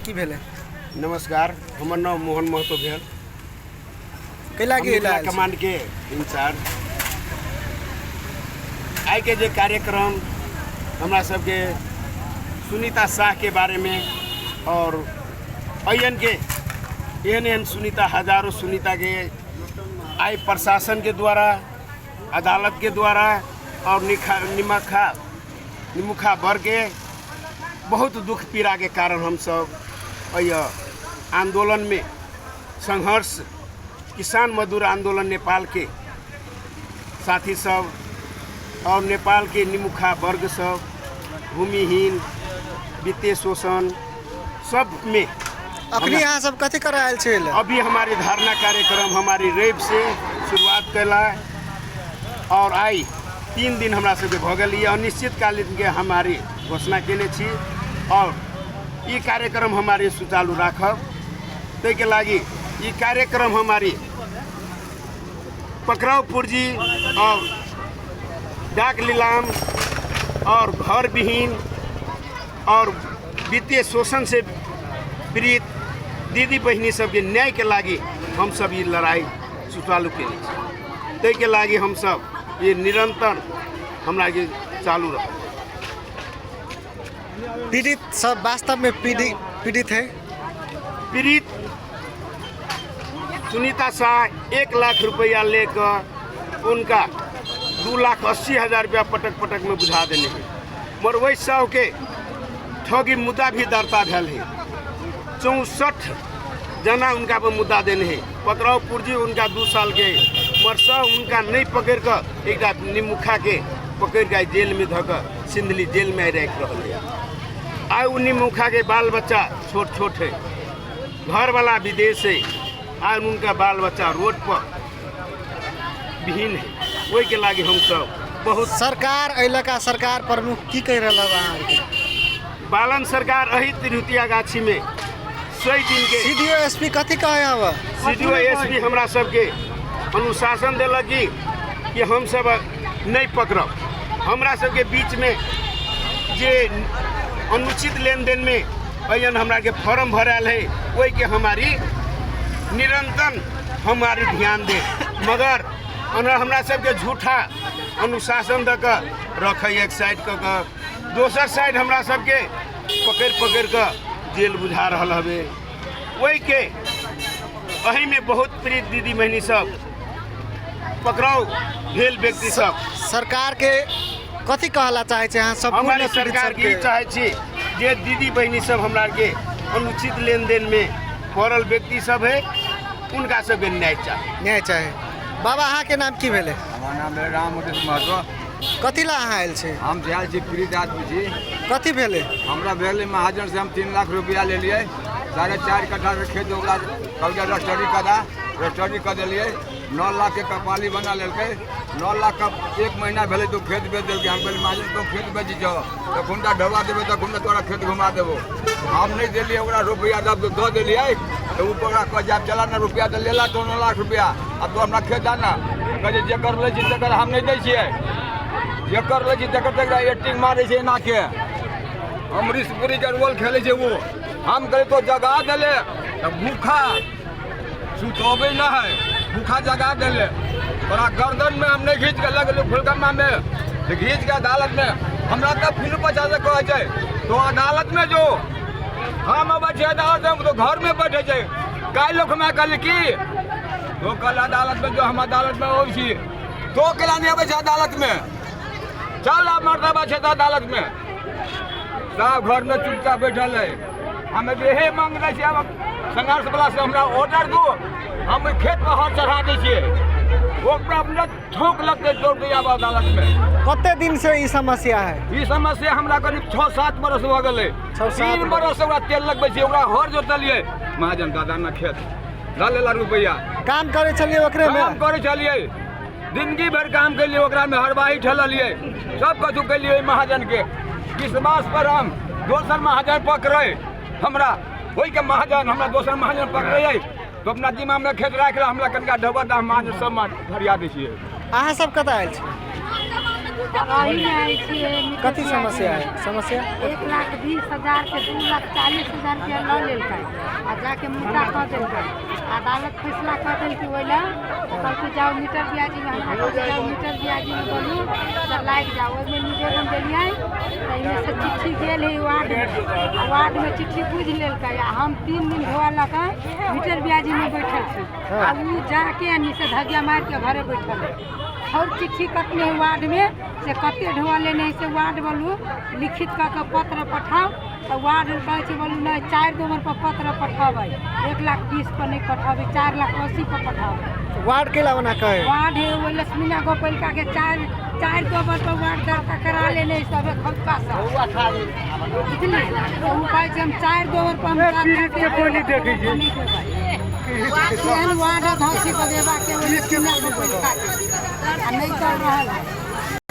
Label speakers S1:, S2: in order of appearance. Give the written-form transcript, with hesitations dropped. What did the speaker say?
S1: की भेले?
S2: नमस्कार, हमर नाम मोहन महतो भेल।
S1: कैला के
S2: जिला कमांड के इंचार्ज। आई के जे कार्यक्रम हमरा सबके सुनीता शाह के बारे में और अयन के एहन सुनीता हजारों सुनीता के आई प्रशासन के द्वारा, अदालत के द्वारा और निमुखा वर्ग के बहुत दुख पीड़ा के कारण हम सब आंदोलन में संघर्ष किसान मजदूर आंदोलन नेपाल के साथी सब और नेपाल के निमुखा वर्ग सब भूमिहीन वित्तीय शोषण सब में
S1: अखनी यहाँ सब कथी कर आयल छे?
S2: अभी हमारी धारणा कार्यक्रम हमारी रेब से शुरुआत कैला और आई 3 दिन हमरा सबके भ गेल। ये अनिश्चितकालीन के हमारी घोषणा केने छी और ये कार्यक्रम हमारी सुचारू राखब। तै के लागी ये कार्यक्रम हमारी पकड़ाव पूर्जी और डाक नीलाम और घर विहीन और वित्तीय शोषण से पीड़ित दीदी बहनी सबके न्याय के लागी हम सब ये लड़ाई सुचारू केने। तै के लागी हम सब ये निरंतर हमरा के चालू रह।
S1: पीड़ित सब वास्तव में पीड़ित है।
S2: पीड़ित सुनीता शाह 1 लाख रुपया लेकर उनका 2,80,000 रुपया पटक में बुझा देने हैं। मगर वही सब के ठगी मुद्दा भी दर्ता भेल है। 64 जना उनका पर मुद्दा देने हैं। पकड़ाव पूर्जी उनका 2 साल के मरसा उनका नहीं पकड़ कर एक निमुखा के पकड़ के जेल में धकर सिंधली जेल में रख रहे हैं। आय उ निमुखा के बाल बच्चा छोट है, घर वाला विदेश है, आय उनका बाल बच्चा रोड पर विहीन है। वही के लागे हम सब बहुत
S1: सरकार इलाका सरकार प्रमुख की कह रहा है?
S2: बालन सरकार अही तिरुतिया गाछी में 100 दिन के
S1: सीडीओ एसपी कथी कहे हवा?
S2: सीडीओ एसपी हमरा सबके अनुशासन दिलक कि हम सब नहीं पकड़ब। हमरा सबके बीच में जे अनुचित लेन देन में अयन हमरा के फॉर्म भराल है वही के हमारी निरंतर हमारी ध्यान दे। मगर हमरा सबके झूठा अनुशासन दकर रखे एक साइड कर दोसर साइड हमरा सबके पकड़ कर जेल बुझा रहा हवे। वही के अही में बहुत पीड़ित दीदी बहनी सब पकड़ाव भेल व्यक्ति सब
S1: सरकार के कथी कहला चाहे छे? सब
S2: हमारी सरकार की चाहे छी जे दीदी बहनी सब हमरा के अनुचित लेन देन में पड़ल व्यक्ति सब है उनका सबके न्याय चाहे।
S1: बाबा अहाँ के नाम की भेले?
S3: हमार नाम है राम महतो।
S1: कथी ला अहाँ आयल छे?
S3: हम आयल छी पीड़ित आदमी छी।
S1: कथी भेले?
S3: हमरा भेले महाजन से हम 3 लाख रुपया ले लिए। 4.5 कट्ठा के खेत ओकरा कब्जा रजिस्ट्री कर दिलिए। 9 लाख के कपाली बना लेलके। 9 लाख का 1 महीना भेले तो खेत बेच दिलके। हम कहले महाजन तो खेत बेच जाओ तो खुंडा ढवा देवे तो खुंडा तोरा खेत घुमा देबो। हम नहीं दिलिए ओकरा रुपया दे दिलिए तो ऊपर कह जाब चला ना रुपया तो लेला तो 9 लाख रुपया अब तो हमरा खेत आना कहे जेकर ले छी तकर हम नहीं दै छियै। जेकर ले छी तकर एक्टिंग मारे छै ना के अमरीशपुरी के रोल खेले छै वो। हम करे तो जगा देले तो भूखा सुतोबे ना है, भूखा जगा देले तोरा गर्दन में हम नहीं खींच के लगल फुलकमा में खींच के अदालत में हमरा तो फिर 50 कहे छै तो अदालत में जो हम अब अदालत में तो घर में बैठे छै। काल लोग मैं कल की तो कल अदालत में जो हम अदालत में हो छी तो कला नहीं आवे अदालत में चल मर्तबा छै अदालत में सब घर में चुपचाप बैठल है। हमें यही मांग रहे छी संघर्ष वाला से हमरा ऑर्डर दो हम खेत पर हाथ चढ़ा दै छियै वो अपना ठोक लगते दौड़ के आब अदालत में।
S1: कते दिन से ई समस्या है?
S3: ई समस्या हमरा करीब 6-7 बरस हो गए। 3 बरस ओकरा तेल लगबे छी ओकरा हर जोतलिए महाजन दादा ना खेत डालेला रुपया
S1: काम करे चलिए ओकरे में
S3: काम करे चलिए जिंदगी भर काम के लिए ओकरा में हरवाही ठललिए सब कछु के लिए महाजन के विश्वास पर हम दोसर महाजन पकड़े हमरा वही के महाजन हमरा दोसर महाजन पकड़े तो अपना जिम्मा में खेत राख हमरा कनका ढबा दा महाजन सब फरिया दै छियै।
S1: अहाँ सब कतऽ आयल छी? कथी समस्या है? समस्या
S4: 1,20,000 के 2,40,000 रुपया लऽ लेलकै आ जाके मुद्दा कऽ देलकै। अदालत फैसला कऽ देलकै ओहि लए कहलकै जाओ मीटर ब्याजी में हमरा जाओ मीटर ब्याजी में बोलू तऽ लागि जाओ। ओहिमे निवेदन देलियै तऽ एहिमे से चिट्ठी गेल है वार्ड में चिट्ठी बुझि लेलकै आ हम 3 दिन धोआ लऽ कऽ मीटर ब्याजी में बैठल छी आ उ जाके निषेधाज्ञा मार के घरे बैठल है। और चिट्ठी कटने है वार्ड में से कते ढोआ लेने है से वार्ड बोलू लिखित करके पत्र पठाओ तो वार्ड कहै बोलू नहीं 4 नंबर पर पत्र पठाबै 1,20,000 पर नहीं पठाबै 4,80,000 पर पठाबै।
S1: वार्ड के लावना कहे
S4: वार्ड है वो लक्ष्मीना गोपालिका के 4 नंबर पर वार्ड दर्ता करा लेने सब खौका सब बुझलिए तो वो कहै हम 4 नंबर पर हम बोली देखै छी वार्ड धसी बदेबा के लक्ष्मीना गोपालिका के नहीं कर रहा है।